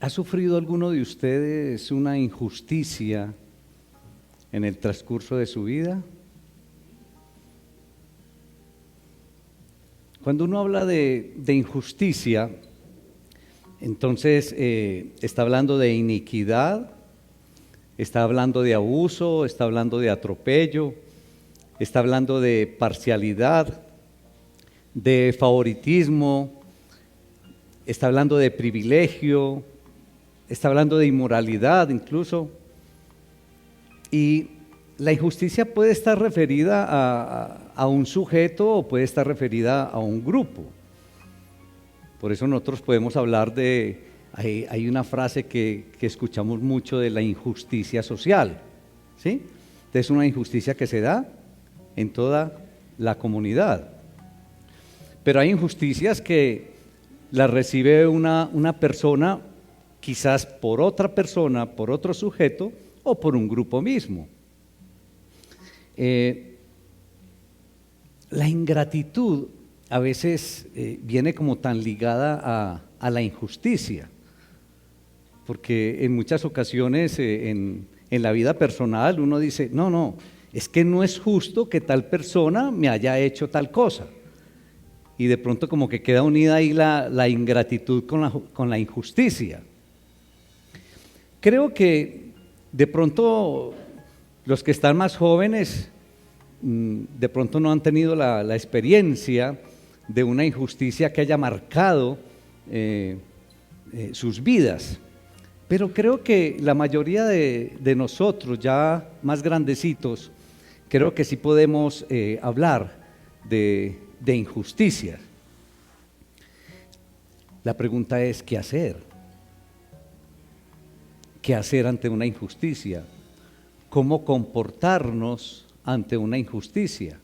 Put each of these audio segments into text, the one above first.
¿Ha sufrido alguno de ustedes una injusticia en el transcurso de su vida? Cuando uno habla de injusticia, entonces está hablando de iniquidad, está hablando de abuso, está hablando de atropello, está hablando de parcialidad, de favoritismo, está hablando de privilegio, está hablando de inmoralidad incluso. Y la injusticia puede estar referida a un sujeto o puede estar referida a un grupo. Por eso nosotros podemos hablar de, hay una frase que escuchamos mucho de la injusticia social, ¿sí? Es una injusticia que se da en toda la comunidad. Pero hay injusticias que las recibe una persona, quizás por otra persona, por otro sujeto o por un grupo mismo. La ingratitud a veces viene como tan ligada a la injusticia, porque en muchas ocasiones en la vida personal uno dice, no, es que no es justo que tal persona me haya hecho tal cosa. Y de pronto como que queda unida ahí la ingratitud con la injusticia. Creo que de pronto los que están más jóvenes de pronto no han tenido la experiencia de una injusticia que haya marcado sus vidas. Pero creo que la mayoría de nosotros, ya más grandecitos, creo que sí podemos hablar de injusticia. La pregunta es, ¿qué hacer? ¿Qué hacer ante una injusticia? ¿Cómo comportarnos ante una injusticia?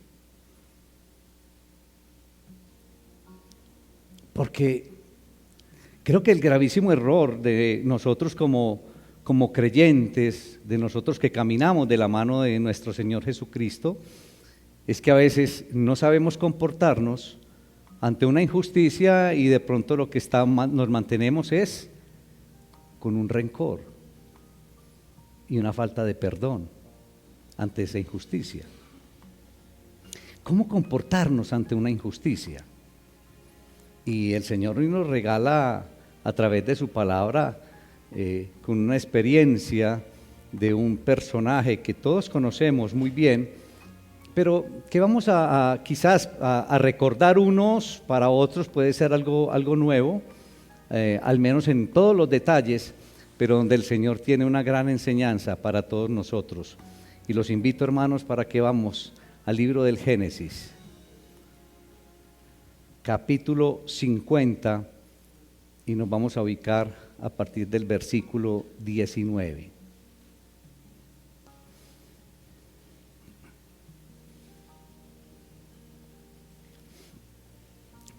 Porque creo que el gravísimo error de nosotros como creyentes, de nosotros que caminamos de la mano de nuestro Señor Jesucristo, es que a veces no sabemos comportarnos ante una injusticia y de pronto lo que nos mantenemos es con un rencor y una falta de perdón ante esa injusticia. ¿Cómo comportarnos ante una injusticia? Y el Señor nos regala a través de su palabra con una experiencia de un personaje que todos conocemos muy bien, pero que vamos quizás a recordar unos, para otros puede ser algo nuevo, al menos en todos los detalles, pero donde el Señor tiene una gran enseñanza para todos nosotros. Y los invito, hermanos, para que vamos al libro del Génesis, capítulo 50, y nos vamos a ubicar a partir del versículo 19.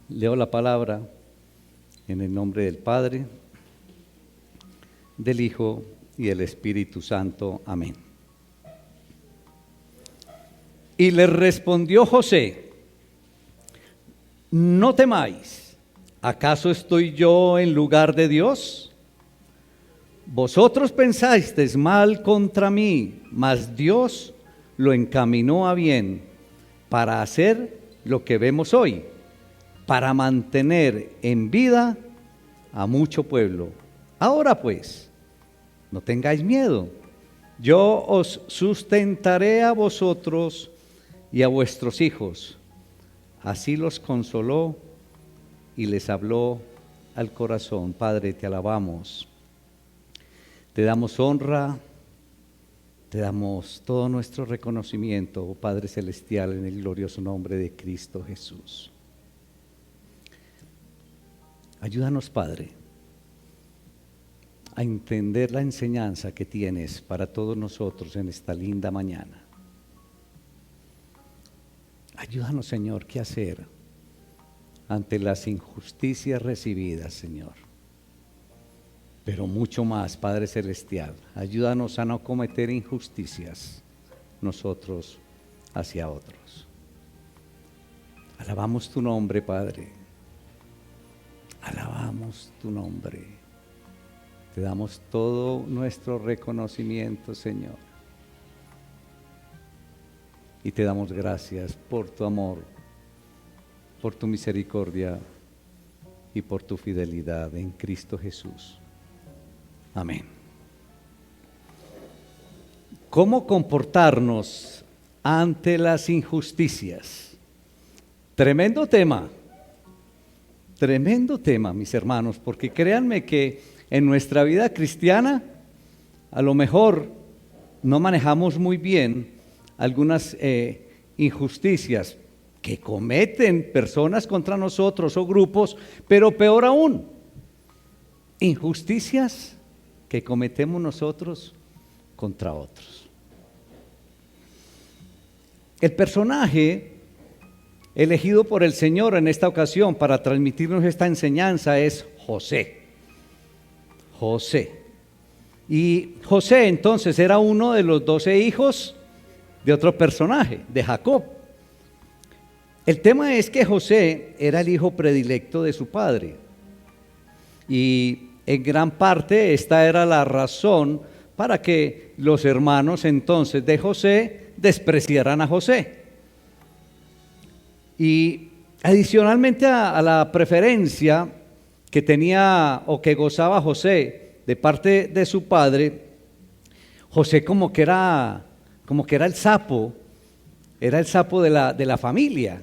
Leo la palabra en el nombre del Padre, del Hijo y del Espíritu Santo. Amén. Y le respondió José: no temáis, ¿acaso estoy yo en lugar de Dios? Vosotros pensasteis mal contra mí, mas Dios lo encaminó a bien para hacer lo que vemos hoy, para mantener en vida a mucho pueblo. Ahora pues, no tengáis miedo, yo os sustentaré a vosotros y a vuestros hijos. Así los consoló y les habló al corazón. Padre, te alabamos, te damos honra, te damos todo nuestro reconocimiento, oh Padre Celestial, en el glorioso nombre de Cristo Jesús. Ayúdanos, Padre, a entender la enseñanza que tienes para todos nosotros en esta linda mañana. Ayúdanos, Señor, qué hacer ante las injusticias recibidas, Señor. Pero mucho más, Padre Celestial, ayúdanos a no cometer injusticias nosotros hacia otros. Alabamos tu nombre, Padre. Alabamos tu nombre. Te damos todo nuestro reconocimiento, Señor. Y te damos gracias por tu amor, por tu misericordia y por tu fidelidad en Cristo Jesús. Amén. ¿Cómo comportarnos ante las injusticias? Tremendo tema, mis hermanos, porque créanme que en nuestra vida cristiana a lo mejor no manejamos muy bien algunas injusticias que cometen personas contra nosotros o grupos, pero peor aún, injusticias que cometemos nosotros contra otros. El personaje elegido por el Señor en esta ocasión para transmitirnos esta enseñanza es José. Y José entonces era uno de los 12 hijos de otro personaje, de Jacob. El tema es que José era el hijo predilecto de su padre. Y en gran parte esta era la razón para que los hermanos entonces de José despreciaran a José. Y adicionalmente a la preferencia que tenía o que gozaba José de parte de su padre, José como que era el sapo de la familia.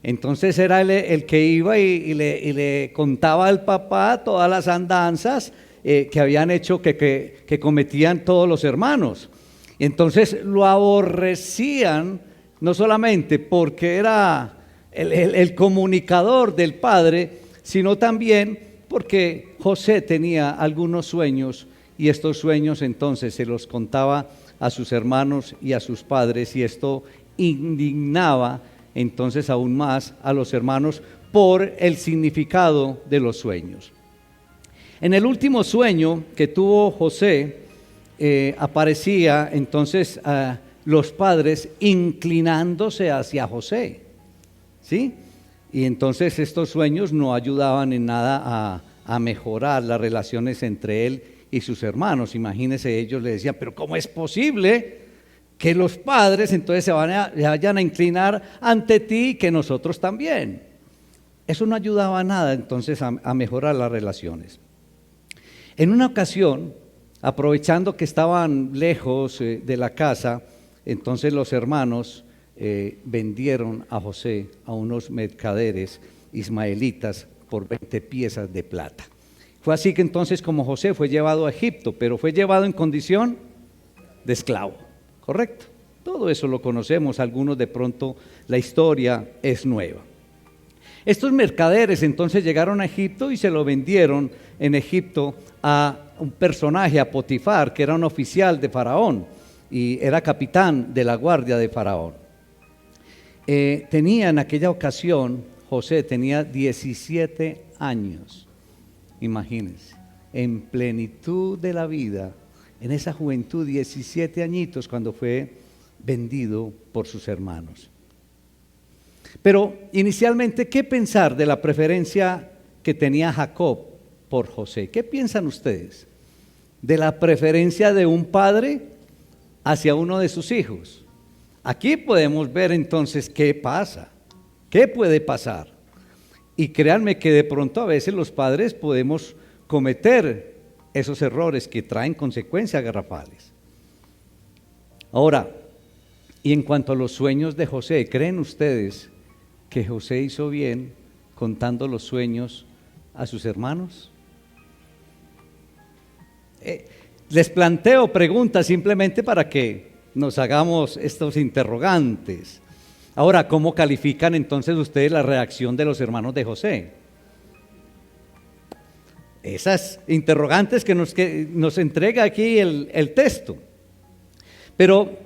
Entonces era el que iba y le contaba al papá todas las andanzas que habían hecho que cometían todos los hermanos. Entonces lo aborrecían no solamente porque era el comunicador del padre, sino también porque José tenía algunos sueños y estos sueños entonces se los contaba a sus hermanos y a sus padres, y esto indignaba entonces aún más a los hermanos por el significado de los sueños. En el último sueño que tuvo José, aparecía entonces los padres inclinándose hacia José, ¿sí? Y entonces estos sueños no ayudaban en nada a mejorar las relaciones entre él y sus hermanos. Imagínense, ellos le decían, pero ¿cómo es posible que los padres entonces se vayan a inclinar ante ti y que nosotros también? Eso no ayudaba nada entonces a mejorar las relaciones. En una ocasión, aprovechando que estaban lejos de la casa, entonces los hermanos vendieron a José a unos mercaderes ismaelitas por 20 piezas de plata. Fue así que entonces como José fue llevado a Egipto, pero fue llevado en condición de esclavo, ¿correcto? Todo eso lo conocemos, algunos de pronto la historia es nueva. Estos mercaderes entonces llegaron a Egipto y se lo vendieron en Egipto a un personaje, a Potifar, que era un oficial de Faraón y era capitán de la guardia de Faraón. Tenía en aquella ocasión, José tenía 17 años, imagínense, en plenitud de la vida, en esa juventud, 17 añitos, cuando fue vendido por sus hermanos. Pero inicialmente, ¿qué pensar de la preferencia que tenía Jacob por José? ¿Qué piensan ustedes de la preferencia de un padre hacia uno de sus hijos? Aquí podemos ver entonces qué pasa, qué puede pasar. Y créanme que de pronto a veces los padres podemos cometer esos errores que traen consecuencias garrafales. Ahora, y en cuanto a los sueños de José, ¿creen ustedes que José hizo bien contando los sueños a sus hermanos? Les planteo preguntas simplemente para que nos hagamos estos interrogantes. Ahora, ¿cómo califican entonces ustedes la reacción de los hermanos de José? Esas interrogantes que nos entrega aquí el texto. Pero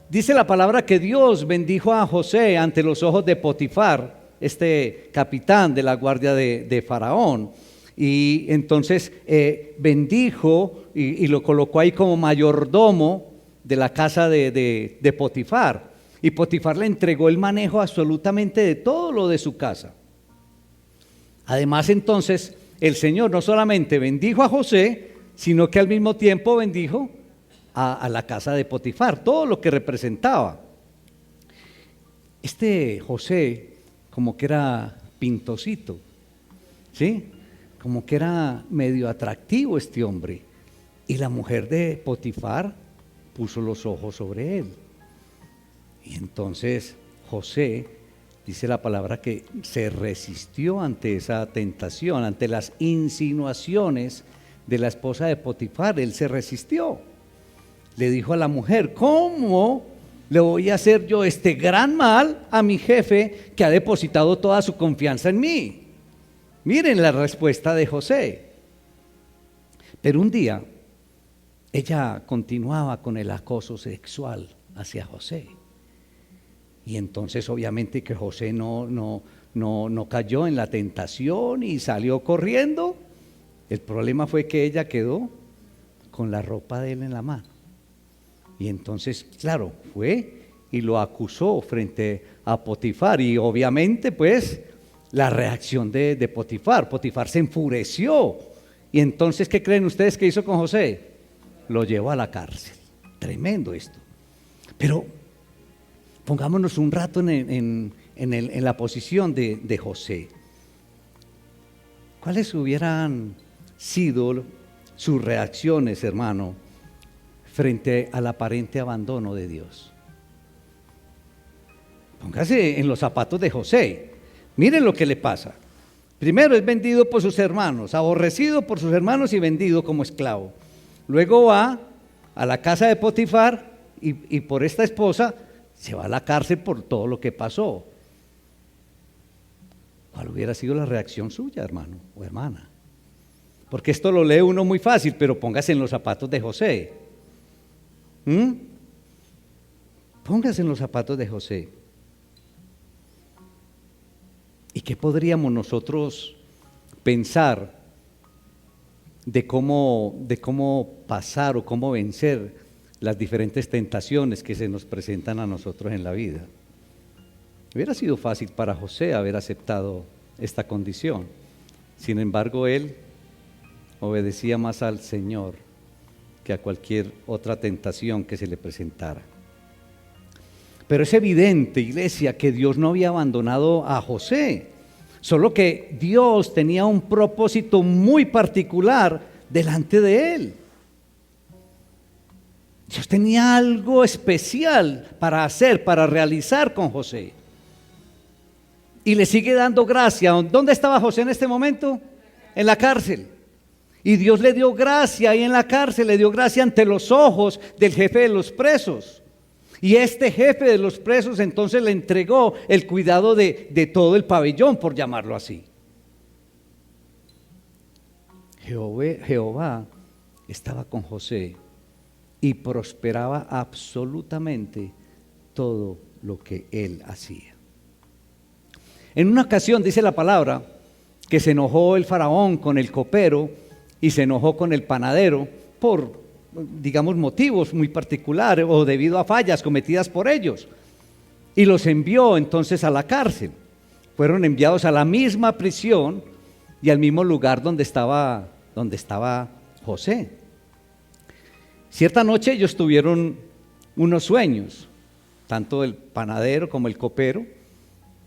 dice la palabra que Dios bendijo a José ante los ojos de Potifar, este capitán de la guardia de Faraón. Y entonces bendijo y lo colocó ahí como mayordomo de la casa de Potifar. Y Potifar le entregó el manejo absolutamente de todo lo de su casa. Además entonces el Señor no solamente bendijo a José, sino que al mismo tiempo bendijo a la casa de Potifar, todo lo que representaba. Este José como que era pintosito, ¿sí? Como que era medio atractivo este hombre. Y la mujer de Potifar puso los ojos sobre él. Y entonces José, dice la palabra, que se resistió ante esa tentación, ante las insinuaciones de la esposa de Potifar. Él se resistió. Le dijo a la mujer: ¿cómo le voy a hacer yo este gran mal a mi jefe que ha depositado toda su confianza en mí? Miren la respuesta de José. Pero un día ella continuaba con el acoso sexual hacia José. Y entonces obviamente que José no cayó en la tentación y salió corriendo. El problema fue que ella quedó con la ropa de él en la mano. Y entonces, claro, fue y lo acusó frente a Potifar. Y obviamente pues la reacción de Potifar se enfureció. Y entonces, ¿qué creen ustedes que hizo con José? Lo llevó a la cárcel. Tremendo esto. Pero pongámonos un rato en la posición de José. ¿Cuáles hubieran sido sus reacciones, hermano, frente al aparente abandono de Dios? Póngase en los zapatos de José. Miren lo que le pasa. Primero es vendido por sus hermanos, aborrecido por sus hermanos y vendido como esclavo. Luego va a la casa de Potifar y por esta esposa se va a la cárcel por todo lo que pasó. ¿Cuál hubiera sido la reacción suya, hermano o hermana? Porque esto lo lee uno muy fácil, pero póngase en los zapatos de José. Póngase en los zapatos de José. ¿Y qué podríamos nosotros pensar de cómo pasar o cómo vencer las diferentes tentaciones que se nos presentan a nosotros en la vida? Hubiera sido fácil para José haber aceptado esta condición. Sin embargo, él obedecía más al Señor que a cualquier otra tentación que se le presentara. Pero es evidente, iglesia, que Dios no había abandonado a José, solo que Dios tenía un propósito muy particular delante de él. Dios tenía algo especial para hacer, para realizar con José. Y le sigue dando gracia. ¿Dónde estaba José en este momento? En la cárcel. Y Dios le dio gracia ahí en la cárcel, le dio gracia ante los ojos del jefe de los presos. Y este jefe de los presos entonces le entregó el cuidado de todo el pabellón, por llamarlo así. Jehová estaba con José y prosperaba absolutamente todo lo que él hacía. En una ocasión dice la palabra que se enojó el faraón con el copero y se enojó con el panadero por, digamos, motivos muy particulares o debido a fallas cometidas por ellos, y los envió entonces a la cárcel. Fueron enviados a la misma prisión y al mismo lugar donde estaba José. Cierta noche ellos tuvieron unos sueños, tanto el panadero como el copero,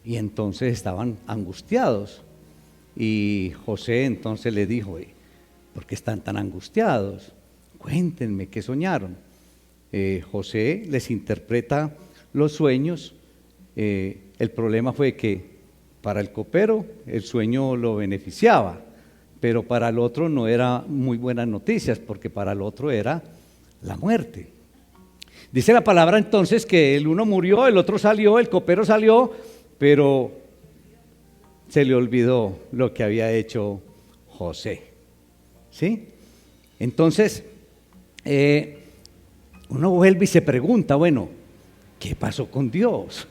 y entonces estaban angustiados. Y José entonces le dijo: ¿por qué están tan angustiados? Cuéntenme qué soñaron. José les interpreta los sueños. El problema fue que para el copero el sueño lo beneficiaba, pero para el otro no era muy buenas noticias, porque para el otro era la muerte. Dice la palabra entonces que el uno murió, el otro salió, el copero salió, pero se le olvidó lo que había hecho José. ¿Sí? Entonces, uno vuelve y se pregunta, bueno, ¿qué pasó con Dios?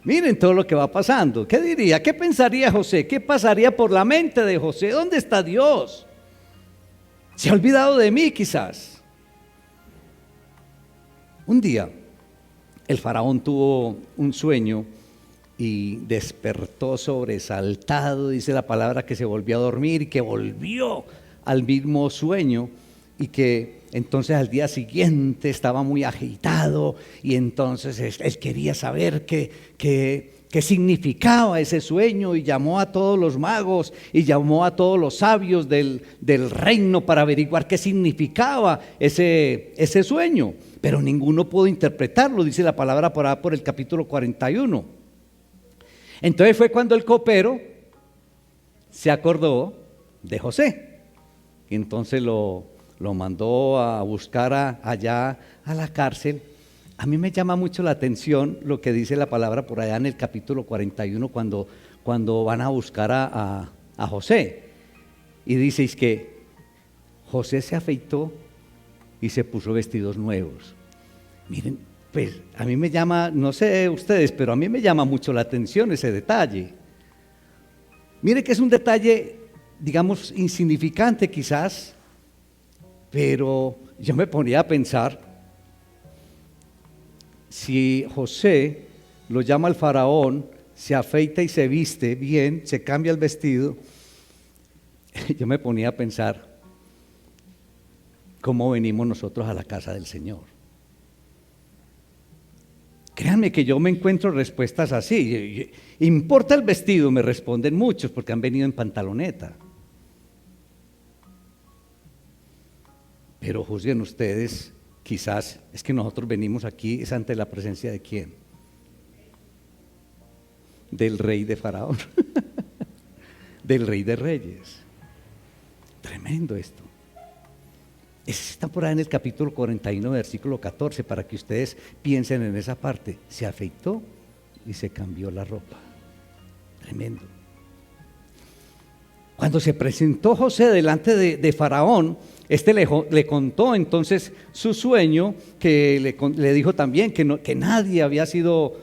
Miren todo lo que va pasando. ¿Qué diría? ¿Qué pensaría José? ¿Qué pasaría por la mente de José? ¿Dónde está Dios? ¿Se ha olvidado de mí quizás? Un día, el faraón tuvo un sueño y despertó sobresaltado. Dice la palabra que se volvió a dormir y que volvió al mismo sueño y que entonces al día siguiente estaba muy agitado y entonces él quería saber qué significaba ese sueño y llamó a todos los magos y llamó a todos los sabios del reino para averiguar qué significaba ese sueño, pero ninguno pudo interpretarlo, dice la palabra por el capítulo 41. Entonces fue cuando el copero se acordó de José y entonces lo mandó a buscar allá a la cárcel. A mí me llama mucho la atención lo que dice la palabra por allá en el capítulo 41 cuando van a buscar a José. Y dice que José se afeitó y se puso vestidos nuevos. Miren, pues a mí me llama, no sé ustedes, pero a mí me llama mucho la atención ese detalle. Mire que es un detalle, digamos, insignificante quizás, pero yo me ponía a pensar, si José lo llama al faraón, se afeita y se viste bien, se cambia el vestido, yo me ponía a pensar cómo venimos nosotros a la casa del Señor. Créanme que yo me encuentro respuestas así. ¿Importa el vestido? Me responden muchos porque han venido en pantaloneta. Pero juzguen ustedes, quizás es que nosotros venimos aquí es ante la presencia de ¿quién? Del rey de Faraón, del rey de reyes. Tremendo esto. Está por ahí en el capítulo 41, versículo 14, para que ustedes piensen en esa parte. Se afeitó y se cambió la ropa. Tremendo. Cuando se presentó José delante de Faraón, le contó entonces su sueño, que le dijo también que nadie había sido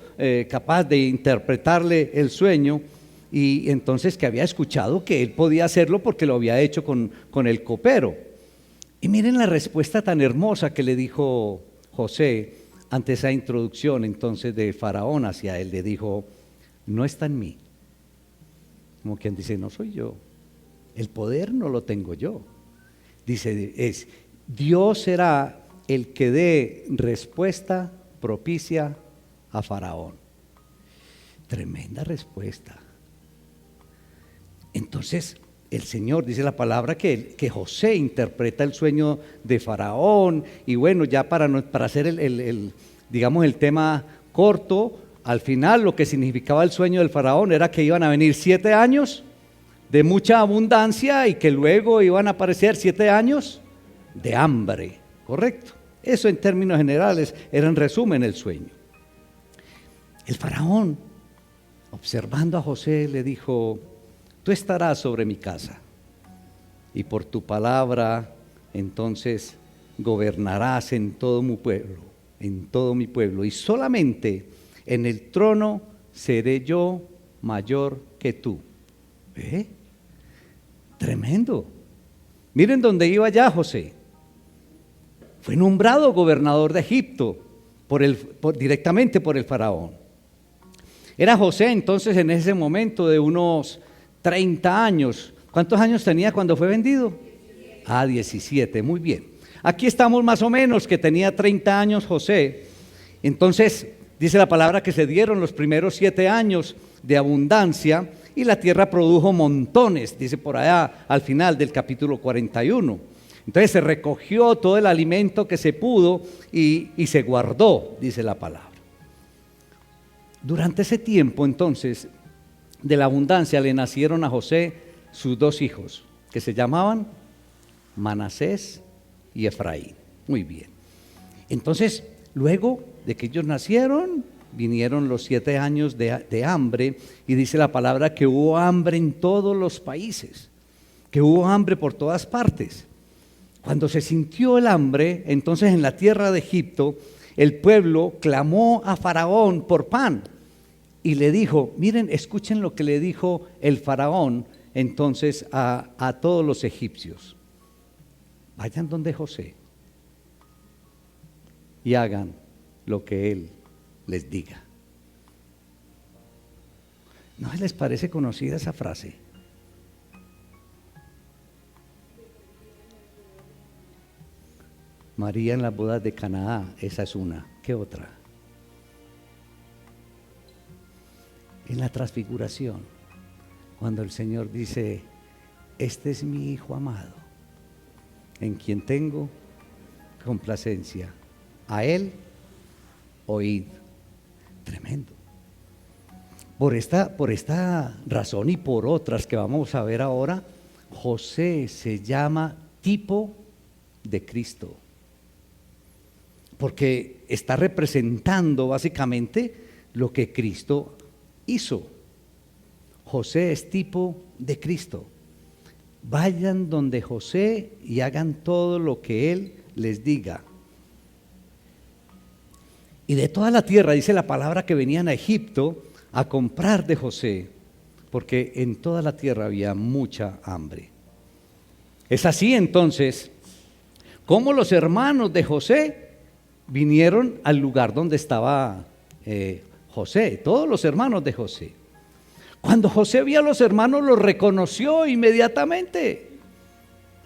capaz de interpretarle el sueño, y entonces que había escuchado que él podía hacerlo porque lo había hecho con el copero. Y miren la respuesta tan hermosa que le dijo José ante esa introducción entonces de Faraón hacia él. Le dijo, no está en mí. Como quien dice, no soy yo. El poder no lo tengo yo. Dice, Dios será el que dé respuesta propicia a Faraón. Tremenda respuesta. Entonces, el Señor, dice la palabra, que José interpreta el sueño de Faraón. Y bueno, ya para hacer digamos el tema corto, al final lo que significaba el sueño del Faraón era que iban a venir 7 años de mucha abundancia y que luego iban a aparecer 7 años de hambre, ¿correcto? Eso en términos generales era en resumen el sueño. El Faraón, observando a José, le dijo, tú estarás sobre mi casa y por tu palabra entonces gobernarás en todo mi pueblo, y solamente en el trono seré yo mayor que tú. Tremendo. Miren dónde iba ya José. Fue nombrado gobernador de Egipto directamente por el faraón. Era José entonces en ese momento de unos 30 años. ¿Cuántos años tenía cuando fue vendido? 17, muy bien. Aquí estamos más o menos, que tenía 30 años José. Entonces, dice la palabra que se dieron los primeros 7 años de abundancia y la tierra produjo montones, dice por allá al final del capítulo 41. Entonces se recogió todo el alimento que se pudo y se guardó, dice la palabra. Durante ese tiempo entonces de la abundancia le nacieron a José sus 2 hijos, que se llamaban Manasés y Efraín. Muy bien. Entonces, luego de que ellos nacieron, vinieron los 7 años de hambre, y dice la palabra que hubo hambre en todos los países, que hubo hambre por todas partes. Cuando se sintió el hambre, entonces en la tierra de Egipto, el pueblo clamó a Faraón por pan. Y le dijo, miren, escuchen lo que le dijo el faraón entonces a todos los egipcios. Vayan donde José y hagan lo que él les diga. ¿No les parece conocida esa frase? María en las bodas de Caná, esa es una. ¿Qué otra? En la transfiguración, cuando el Señor dice, este es mi Hijo amado, en quien tengo complacencia. A Él oíd. Tremendo. Por esta razón y por otras que vamos a ver ahora, José se llama tipo de Cristo, porque está representando básicamente lo que Cristo hizo. José es tipo de Cristo. Vayan donde José y hagan todo lo que él les diga. Y de toda la tierra, dice la palabra, que venían a Egipto a comprar de José, porque en toda la tierra había mucha hambre. Es así entonces como los hermanos de José vinieron al lugar donde estaba José, todos los hermanos de José. Cuando José vio a los hermanos, los reconoció inmediatamente,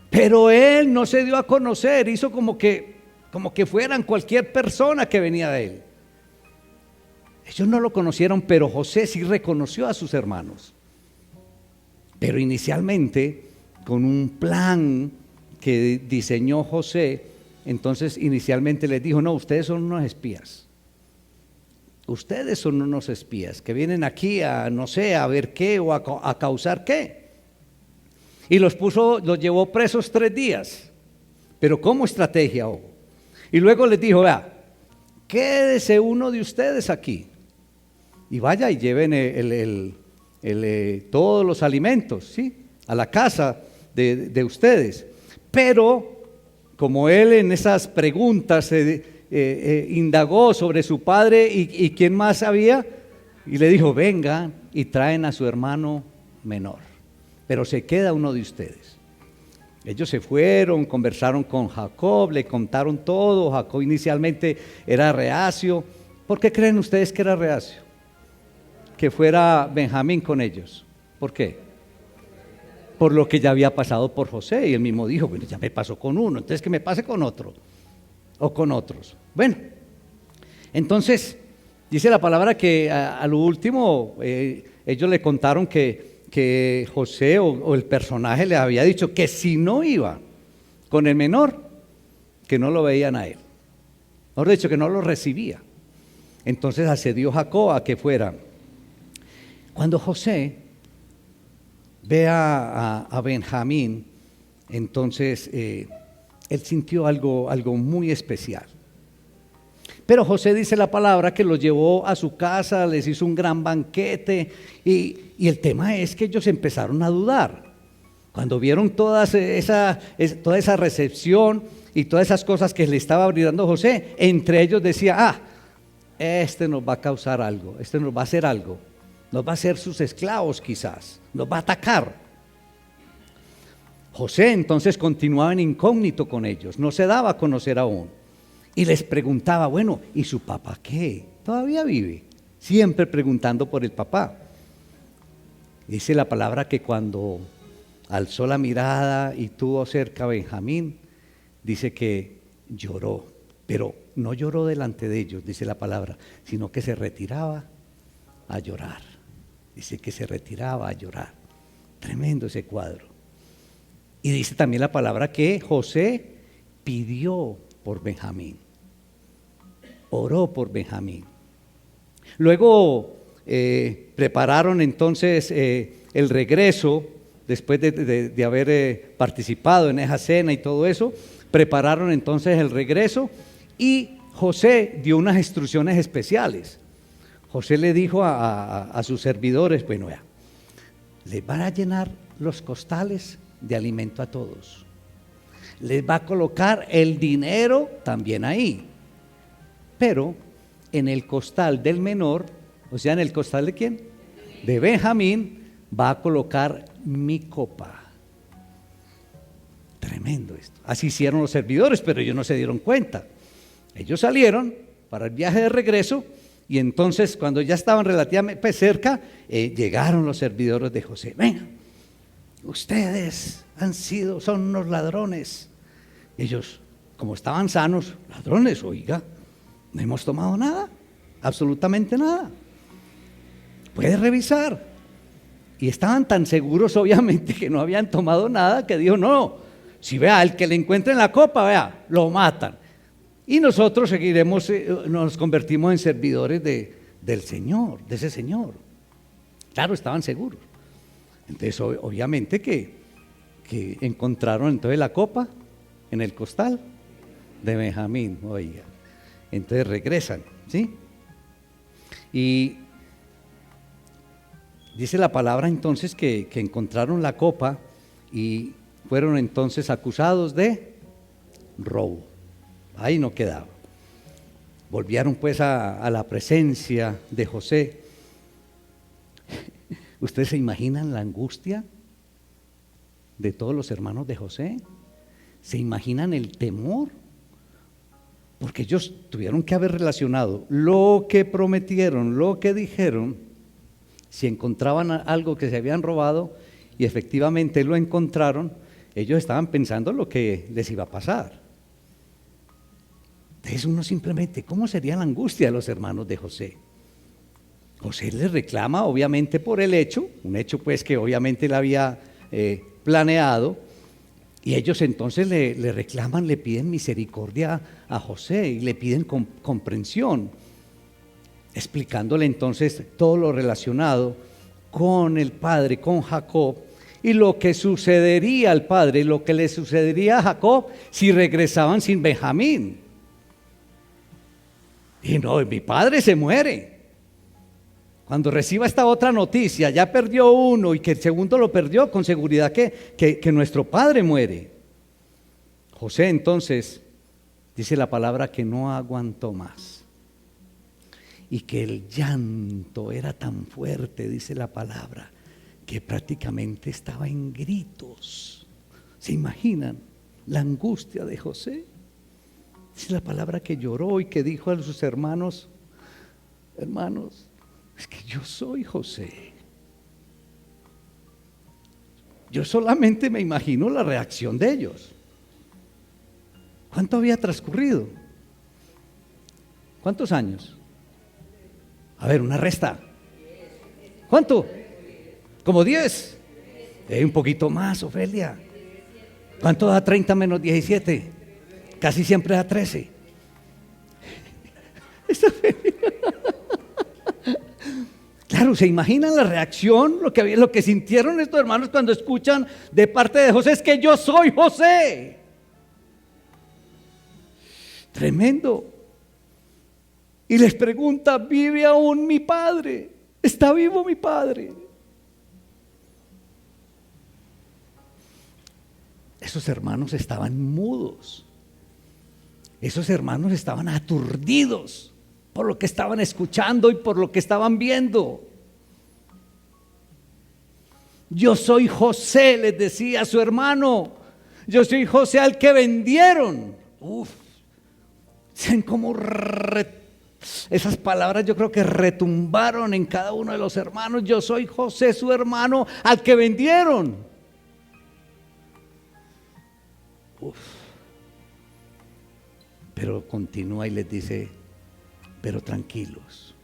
pero él no se dio a conocer, hizo como que fueran cualquier persona que venía de él. Ellos no lo conocieron, pero José sí reconoció a sus hermanos. Pero inicialmente, con un plan que diseñó José, entonces inicialmente les dijo, no, ustedes son unos espías. Ustedes son unos espías que vienen aquí a, no sé, a ver qué o a causar qué. Y los llevó presos 3 días, pero como estrategia. Y luego les dijo, vea, quédese uno de ustedes aquí y vaya y lleven todos los alimentos, ¿sí?, a la casa de ustedes. Pero como él en esas preguntas indagó sobre su padre y quién más había, y le dijo, vengan y traen a su hermano menor, pero se queda uno de ustedes. Ellos se fueron, conversaron con Jacob, le contaron todo. Jacob inicialmente era reacio. ¿Por qué creen ustedes que era reacio? Que fuera Benjamín con ellos. ¿Por qué? Por lo que ya había pasado por José, y él mismo dijo, bueno, ya me pasó con uno, entonces que me pase con otro, o con otros. Bueno, entonces, dice la palabra que a lo último, ellos le contaron que José o el personaje le había dicho que si no iba con el menor, que no lo veían a él. Mejor dicho, que no lo recibía. Entonces accedió Jacob a que fuera. Cuando José ve a Benjamín, entonces él sintió algo muy especial. Pero José, dice la palabra, que los llevó a su casa, les hizo un gran banquete, y el tema es que ellos empezaron a dudar. Cuando vieron toda esa recepción y todas esas cosas que le estaba brindando José, entre ellos decía, este nos va a causar algo, este nos va a hacer algo, nos va a hacer sus esclavos quizás, nos va a atacar. José entonces continuaba en incógnito con ellos, no se daba a conocer aún. Y les preguntaba, bueno, ¿y su papá qué? ¿Todavía vive? Siempre preguntando por el papá. Dice la palabra que cuando alzó la mirada y tuvo cerca a Benjamín, dice que lloró, pero no lloró delante de ellos, dice la palabra, sino que se retiraba a llorar. Dice que se retiraba a llorar. Tremendo ese cuadro. Y dice también la palabra que José pidió por Benjamín. Oró por Benjamín. Luego prepararon entonces el regreso, después de haber participado en esa cena y todo eso, prepararon entonces el regreso y José dio unas instrucciones especiales. José le dijo a sus servidores, bueno, ya, les van a llenar los costales de alimento a todos. Les va a colocar el dinero también ahí. Pero en el costal del menor, o sea, en el costal de ¿quién? De Benjamín, va a colocar mi copa. Tremendo esto. Así hicieron los servidores, pero ellos no se dieron cuenta. Ellos salieron para el viaje de regreso y entonces cuando ya estaban relativamente cerca, llegaron los servidores de José. Vengan, ustedes son unos ladrones. Ellos, como estaban sanos, ladrones, oiga, no hemos tomado nada, absolutamente nada. Puede revisar. Y estaban tan seguros, obviamente, que no habían tomado nada, que dijo, no, si vea, el que le encuentre en la copa, vea, lo matan. Y nosotros seguiremos, nos convertimos en servidores del Señor, de ese Señor. Claro, estaban seguros. Entonces, obviamente que encontraron entonces la copa en el costal de Benjamín, oiga. Entonces regresan, ¿sí? Y dice la palabra entonces que encontraron la copa y fueron entonces acusados de robo. Ahí no quedaba. Volvieron pues a la presencia de José. ¿Ustedes se imaginan la angustia de todos los hermanos de José? ¿Se imaginan el temor? Porque ellos tuvieron que haber relacionado lo que prometieron, lo que dijeron. Si encontraban algo que se habían robado y efectivamente lo encontraron, ellos estaban pensando lo que les iba a pasar. Entonces uno simplemente, ¿cómo sería la angustia de los hermanos de José? José les reclama obviamente por el hecho, un hecho pues que obviamente él había planeado, y ellos entonces le reclaman, le piden misericordia a José y le piden comprensión, explicándole entonces todo lo relacionado con el padre, con Jacob, y lo que sucedería al padre, lo que le sucedería a Jacob si regresaban sin Benjamín. Y no, mi padre se muere. Cuando reciba esta otra noticia, ya perdió uno y que el segundo lo perdió, con seguridad que nuestro padre muere. José entonces, dice la palabra que no aguantó más. Y que el llanto era tan fuerte, dice la palabra, que prácticamente estaba en gritos. ¿Se imaginan la angustia de José? Dice la palabra que lloró y que dijo a sus hermanos, hermanos, es que yo soy José. Yo solamente me imagino la reacción de ellos. ¿Cuánto había transcurrido? ¿Cuántos años? A ver, una resta. ¿Cuánto? ¿Como 10? Un poquito más, Ofelia. ¿Cuánto da 30 menos 17? Casi siempre da 13. Claro, ¿se imaginan la reacción? Lo que sintieron estos hermanos cuando escuchan de parte de José, es que yo soy José. Tremendo. Y les pregunta, ¿vive aún mi padre? ¿Está vivo mi padre? Esos hermanos estaban mudos. Esos hermanos estaban aturdidos por lo que estaban escuchando y por lo que estaban viendo. Yo soy José, les decía a su hermano. Yo soy José al que vendieron. ¿Saben cómo esas palabras yo creo que retumbaron en cada uno de los hermanos? Yo soy José, su hermano, al que vendieron. Pero continúa y les dice, pero tranquilos,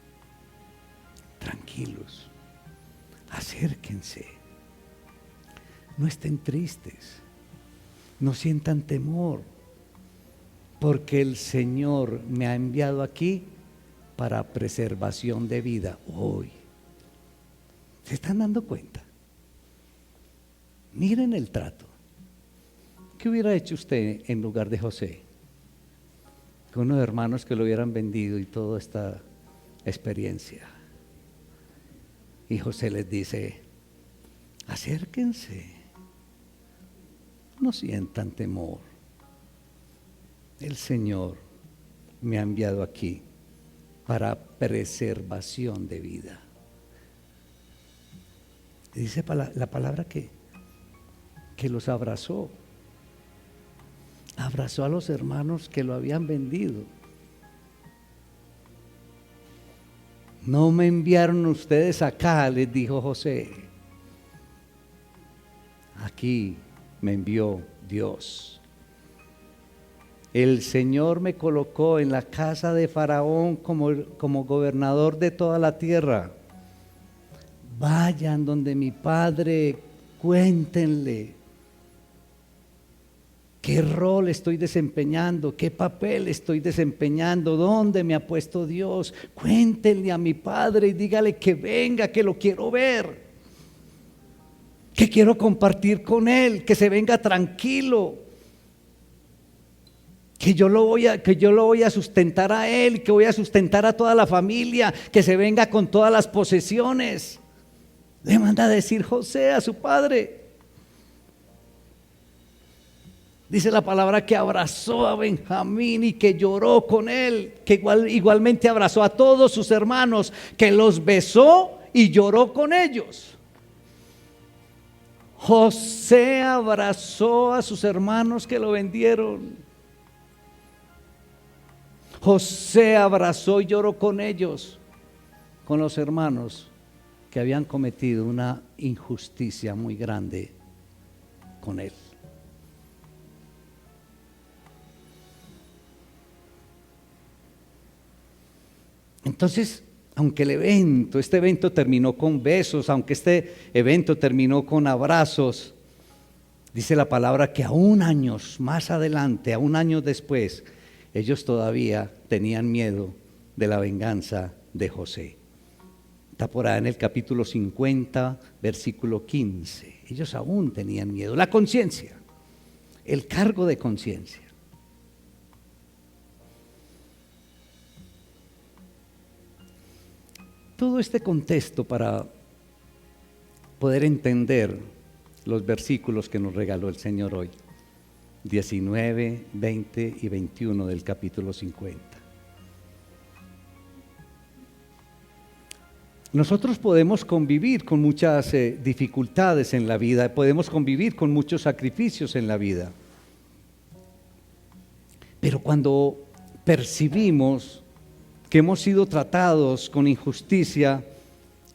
tranquilos, acérquense, no estén tristes, no sientan temor, porque el Señor me ha enviado aquí para preservación de vida hoy. ¿Se están dando cuenta? Miren el trato. ¿Qué hubiera hecho usted en lugar de José? Con unos hermanos que lo hubieran vendido y toda esta experiencia. Y José les dice, acérquense, no sientan temor. El Señor me ha enviado aquí para preservación de vida. Dice la palabra que los abrazó. Abrazó a los hermanos que lo habían vendido. No me enviaron ustedes acá, les dijo José. Aquí me envió Dios. El Señor me colocó en la casa de Faraón como gobernador de toda la tierra. Vayan donde mi padre, cuéntenle qué rol estoy desempeñando, qué papel estoy desempeñando, dónde me ha puesto Dios. Cuéntenle a mi padre y dígale que venga, que lo quiero ver, que quiero compartir con él, que se venga tranquilo, que yo lo voy a sustentar a él, que voy a sustentar a toda la familia, que se venga con todas las posesiones. Le manda a decir José a su padre. Dice la palabra que abrazó a Benjamín y que lloró con él, que igualmente abrazó a todos sus hermanos, que los besó y lloró con ellos. José abrazó a sus hermanos que lo vendieron. José abrazó y lloró con ellos, con los hermanos que habían cometido una injusticia muy grande con él. Entonces, aunque este evento terminó con besos, aunque este evento terminó con abrazos, dice la palabra que aún años más adelante, aún años después, ellos todavía tenían miedo de la venganza de José. Está por ahí en el capítulo 50, versículo 15. Ellos aún tenían miedo. La conciencia, el cargo de conciencia. Todo este contexto para poder entender los versículos que nos regaló el Señor hoy, 19, 20 y 21 del capítulo 50. Nosotros podemos convivir con muchas dificultades en la vida, podemos convivir con muchos sacrificios en la vida, pero cuando percibimos que hemos sido tratados con injusticia,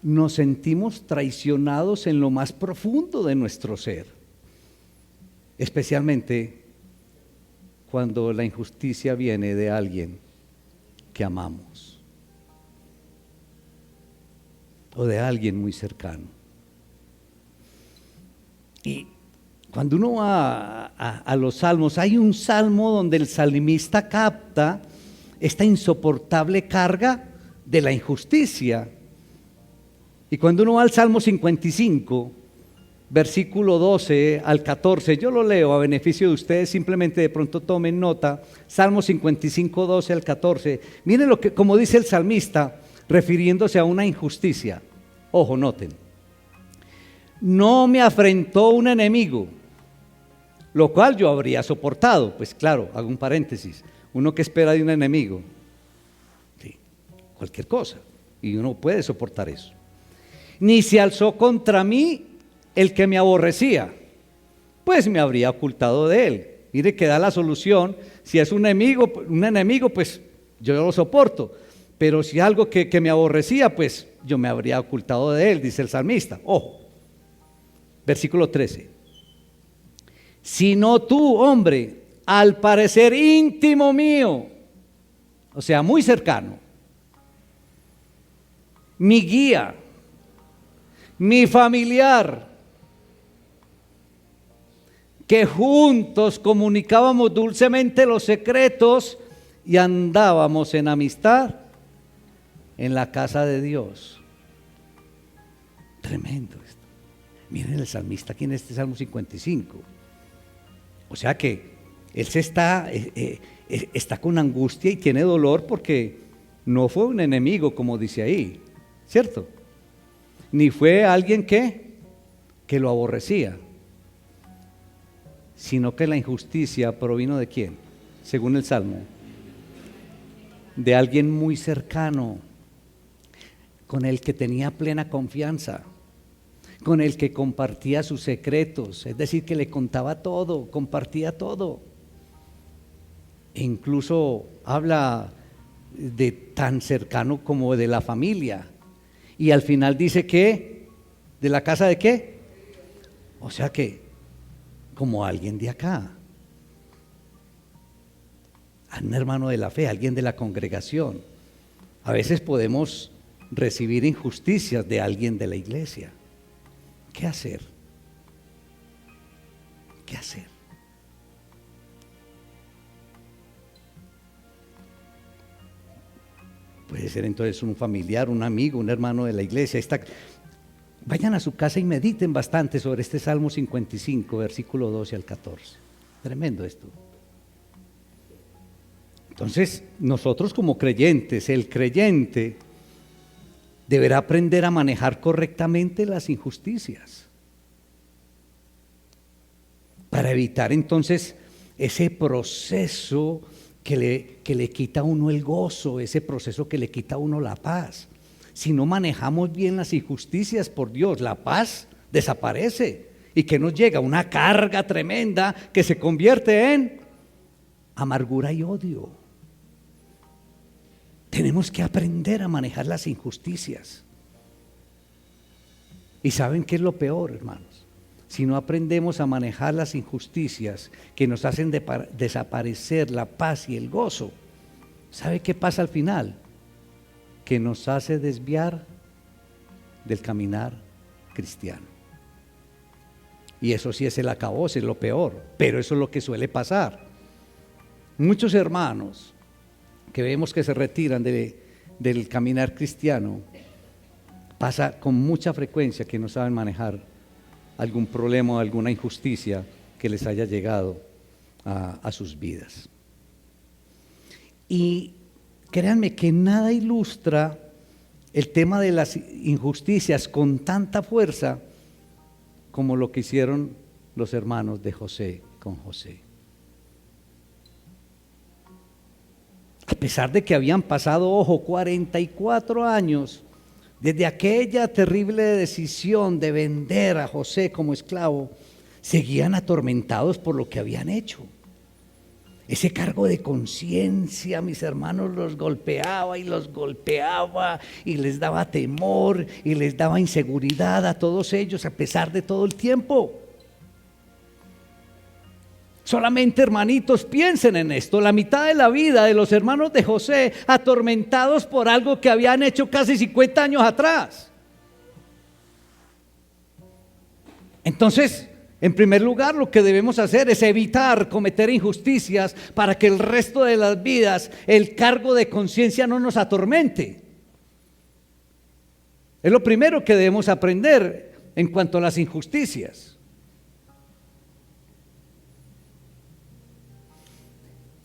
nos sentimos traicionados en lo más profundo de nuestro ser, especialmente cuando la injusticia viene de alguien que amamos o de alguien muy cercano. Y cuando uno va a los salmos, hay un salmo donde el salmista capta esta insoportable carga de la injusticia. Y cuando uno va al Salmo 55, versículo 12 al 14, yo lo leo a beneficio de ustedes, simplemente de pronto tomen nota. Salmo 55, 12 al 14. Miren como dice el salmista, refiriéndose a una injusticia. Ojo, noten. No me afrentó un enemigo, lo cual yo habría soportado. Pues claro, hago un paréntesis. Uno que espera de un enemigo, sí, cualquier cosa, y uno puede soportar eso. Ni se alzó contra mí el que me aborrecía, pues me habría ocultado de él. Mire que da la solución. Si es un enemigo, pues yo lo soporto, pero si algo que me aborrecía, pues yo me habría ocultado de él, dice el salmista. Ojo, versículo 13. Sino tú, hombre, al parecer íntimo mío, o sea, muy cercano, mi guía, mi familiar, que juntos comunicábamos dulcemente los secretos y andábamos en amistad en la casa de Dios. Tremendo esto. Miren el salmista aquí en este Salmo 55. O sea que él está con angustia y tiene dolor porque no fue un enemigo, como dice ahí, ¿cierto? Ni fue alguien que lo aborrecía, sino que la injusticia provino ¿de quién? Según el Salmo, de alguien muy cercano, con el que tenía plena confianza, con el que compartía sus secretos, es decir, que le contaba todo, compartía todo. E incluso habla de tan cercano como de la familia. Y al final dice que, ¿de la casa de qué? O sea que, como alguien de acá. a un hermano de la fe, a alguien de la congregación. A veces podemos recibir injusticias de alguien de la iglesia. ¿Qué hacer? ¿Qué hacer? Puede ser entonces un familiar, un amigo, un hermano de la iglesia. Vayan a su casa y mediten bastante sobre este Salmo 55, versículo 12 al 14. Tremendo esto. Entonces, nosotros como creyentes, el creyente deberá aprender a manejar correctamente las injusticias para evitar entonces ese proceso que le quita a uno el gozo, ese proceso que le quita a uno la paz. Si no manejamos bien las injusticias, por Dios, la paz desaparece. ¿Y que nos llega? Una carga tremenda que se convierte en amargura y odio. Tenemos que aprender a manejar las injusticias. ¿Y saben qué es lo peor, hermanos? Si no aprendemos a manejar las injusticias que nos hacen desaparecer la paz y el gozo, ¿sabe qué pasa al final? Que nos hace desviar del caminar cristiano. Y eso sí es el acabose, es lo peor, pero eso es lo que suele pasar. Muchos hermanos que vemos que se retiran del caminar cristiano, pasa con mucha frecuencia que no saben manejar algún problema o alguna injusticia que les haya llegado a sus vidas. Y créanme que nada ilustra el tema de las injusticias con tanta fuerza como lo que hicieron los hermanos de José con José. A pesar de que habían pasado, ojo, 44 años desde aquella terrible decisión de vender a José como esclavo, seguían atormentados por lo que habían hecho. Ese cargo de conciencia, mis hermanos, los golpeaba y les daba temor y les daba inseguridad a todos ellos a pesar de todo el tiempo. Solamente, hermanitos, piensen en esto: la mitad de la vida de los hermanos de José atormentados por algo que habían hecho casi 50 años atrás. Entonces, en primer lugar, lo que debemos hacer es evitar cometer injusticias para que el resto de las vidas el cargo de conciencia no nos atormente. Es lo primero que debemos aprender en cuanto a las injusticias.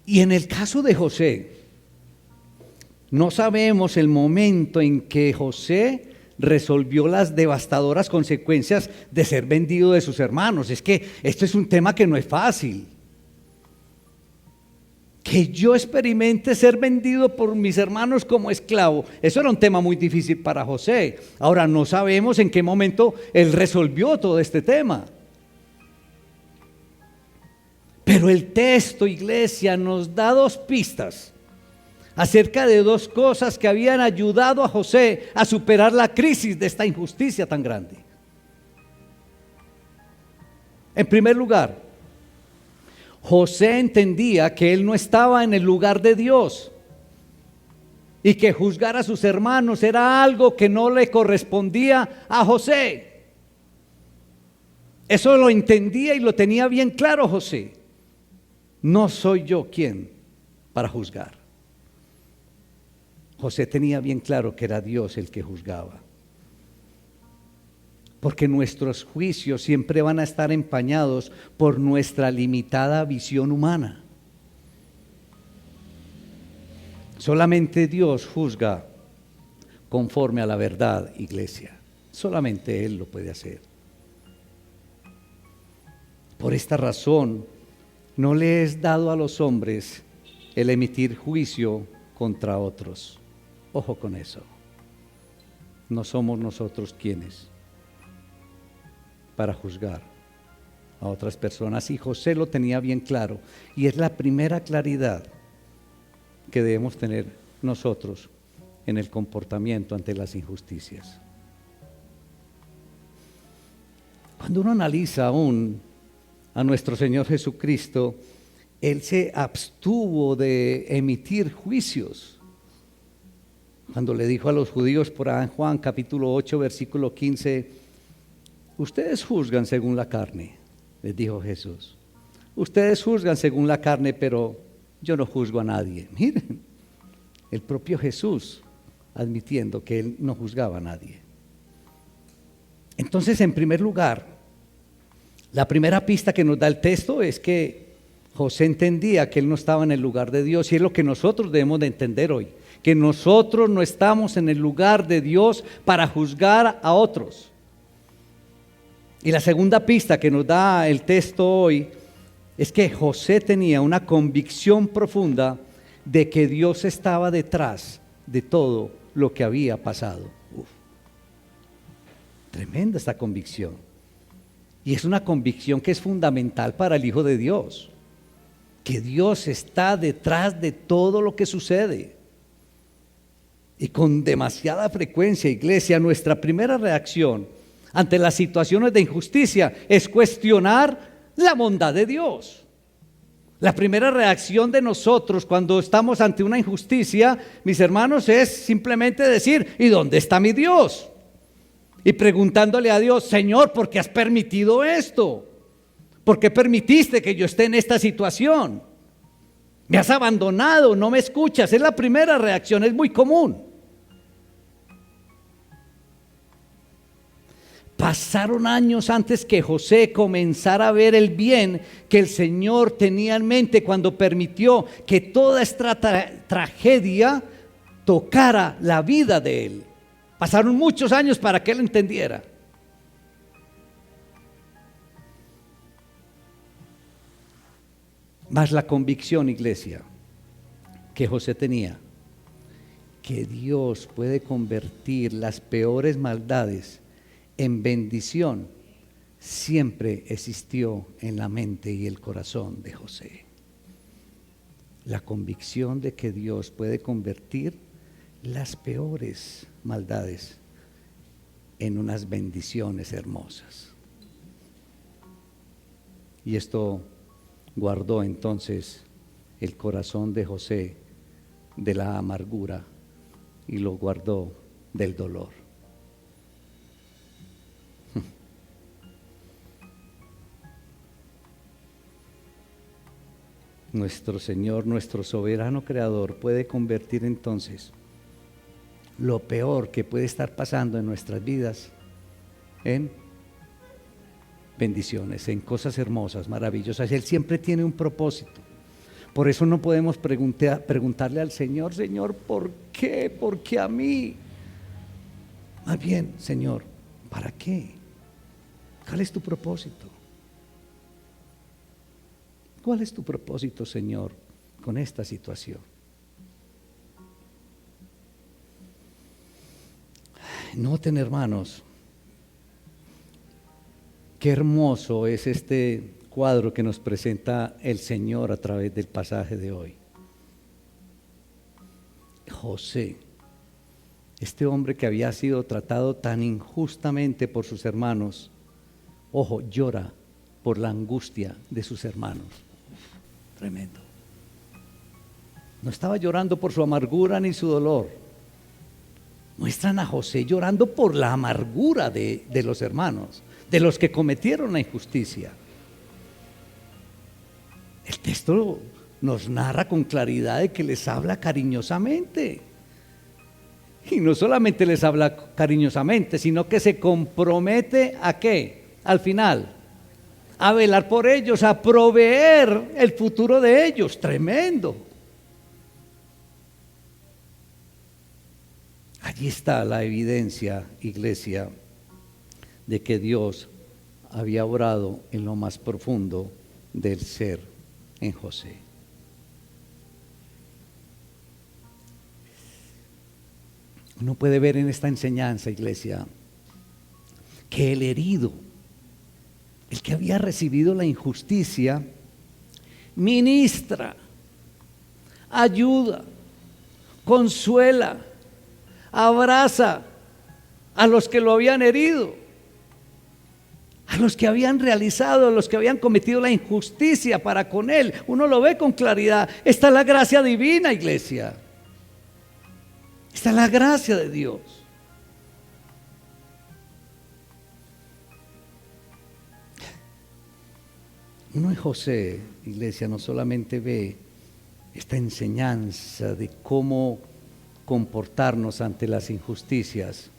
Y en el caso de José, no sabemos el momento en que José resolvió las devastadoras consecuencias de ser vendido de sus hermanos. Es que esto es un tema que no es fácil. Que yo experimente ser vendido por mis hermanos como esclavo, eso era un tema muy difícil para José. Ahora, no sabemos en qué momento él resolvió todo este tema. Pero el texto, iglesia, nos da dos pistas acerca de dos cosas que habían ayudado a José a superar la crisis de esta injusticia tan grande. En primer lugar, José entendía que él no estaba en el lugar de Dios y que juzgar a sus hermanos era algo que no le correspondía a José. Eso lo entendía y lo tenía bien claro José. No soy yo quien para juzgar. José tenía bien claro que era Dios el que juzgaba. Porque nuestros juicios siempre van a estar empañados por nuestra limitada visión humana. Solamente Dios juzga conforme a la verdad, iglesia. Solamente Él lo puede hacer. Por esta razón, no le es dado a los hombres el emitir juicio contra otros. Ojo con eso. No somos nosotros quienes para juzgar a otras personas. Y José lo tenía bien claro. Y es la primera claridad que debemos tener nosotros en el comportamiento ante las injusticias. Cuando uno analiza aún a nuestro Señor Jesucristo Él se abstuvo de emitir juicios. Cuando le dijo a los judíos por ahí en Juan capítulo 8, versículo 15, ustedes juzgan según la carne, les dijo Jesús. Ustedes juzgan según la carne, pero yo no juzgo a nadie. Miren, el propio Jesús admitiendo que él no juzgaba a nadie. Entonces, en primer lugar, la primera pista que nos da el texto es que José entendía que él no estaba en el lugar de Dios, y es lo que nosotros debemos de entender hoy, que nosotros no estamos en el lugar de Dios para juzgar a otros. Y la segunda pista que nos da el texto hoy es que José tenía una convicción profunda de que Dios estaba detrás de todo lo que había pasado. Tremenda esta convicción. Y es una convicción que es fundamental para el Hijo de Dios, que Dios está detrás de todo lo que sucede. Y con demasiada frecuencia, iglesia, nuestra primera reacción ante las situaciones de injusticia es cuestionar la bondad de Dios. La primera reacción de nosotros cuando estamos ante una injusticia, mis hermanos, es simplemente decir, ¿y dónde está mi Dios? Y preguntándole a Dios, Señor, ¿por qué has permitido esto? ¿Por qué permitiste que yo esté en esta situación? Me has abandonado, no me escuchas. Es la primera reacción, es muy común. Pasaron años antes que José comenzara a ver el bien que el Señor tenía en mente cuando permitió que toda esta tragedia tocara la vida de él. Pasaron muchos años para que él entendiera. Mas la convicción, iglesia, que José tenía, que Dios puede convertir las peores maldades en bendición, siempre existió en la mente y el corazón de José. La convicción de que Dios puede convertir las peores maldades en unas bendiciones hermosas. Y esto guardó entonces el corazón de José de la amargura y lo guardó del dolor. Nuestro Señor, nuestro soberano creador, puede convertir entonces lo peor que puede estar pasando en nuestras vidas en bendiciones, en cosas hermosas, maravillosas. Él siempre tiene un propósito. Por eso no podemos preguntarle al Señor, Señor, ¿por qué? ¿Por qué a mí? Más bien, Señor, ¿para qué? ¿Cuál es tu propósito? ¿Cuál es tu propósito, Señor, con esta situación? Noten, hermanos, qué hermoso es este cuadro que nos presenta el Señor a través del pasaje de hoy. José, este hombre que había sido tratado tan injustamente por sus hermanos, ojo, llora por la angustia de sus hermanos. Tremendo. No estaba llorando por su amargura ni su dolor. Muestran a José llorando por la amargura de los hermanos, de los que cometieron la injusticia. El texto nos narra con claridad de que les habla cariñosamente. Y no solamente les habla cariñosamente, sino que se compromete ¿a qué? Al final, a velar por ellos, a proveer el futuro de ellos. Tremendo. Allí está la evidencia, iglesia, de que Dios había obrado en lo más profundo del ser en José. Uno puede ver en esta enseñanza, iglesia, que el herido, el que había recibido la injusticia, ministra, ayuda, consuela, abraza a los que lo habían herido. a los que habían realizado, a los que habían cometido la injusticia para con Él. Uno lo ve con claridad. Esta es la gracia divina, iglesia. Esta es la gracia de Dios. Uno en José, iglesia, no solamente ve esta enseñanza de cómo comportarnos ante las injusticias,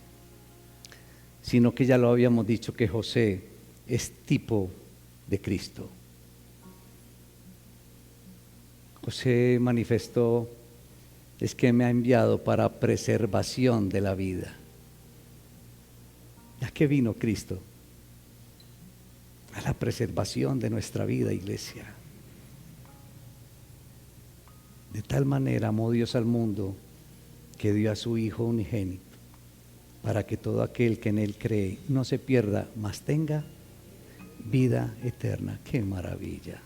sino que ya lo habíamos dicho que José es tipo de Cristo. José manifestó: es que me ha enviado para preservación de la vida. ¿A qué vino Cristo? A la preservación de nuestra vida, iglesia. De tal manera amó Dios al mundo que dio a su Hijo unigénito, para que todo aquel que en Él cree no se pierda, mas tenga vida eterna. ¡Qué maravilla!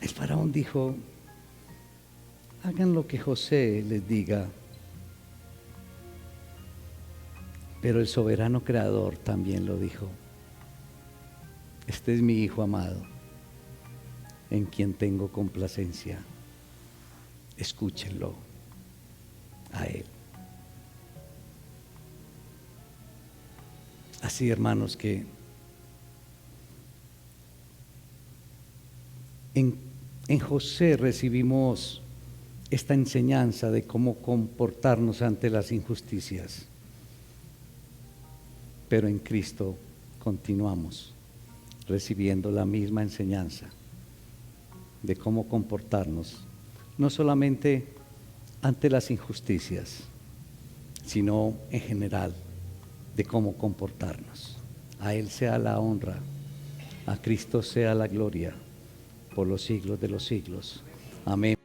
El faraón dijo: hagan lo que José les diga. Pero el soberano creador también lo dijo: este es mi Hijo amado, en quien tengo complacencia. Escúchenlo a Él. Así, hermanos, que en José recibimos esta enseñanza de cómo comportarnos ante las injusticias. Pero en Cristo continuamos recibiendo la misma enseñanza de cómo comportarnos, no solamente ante las injusticias, sino en general de cómo comportarnos. A Él sea la honra, a Cristo sea la gloria por los siglos de los siglos. Amén.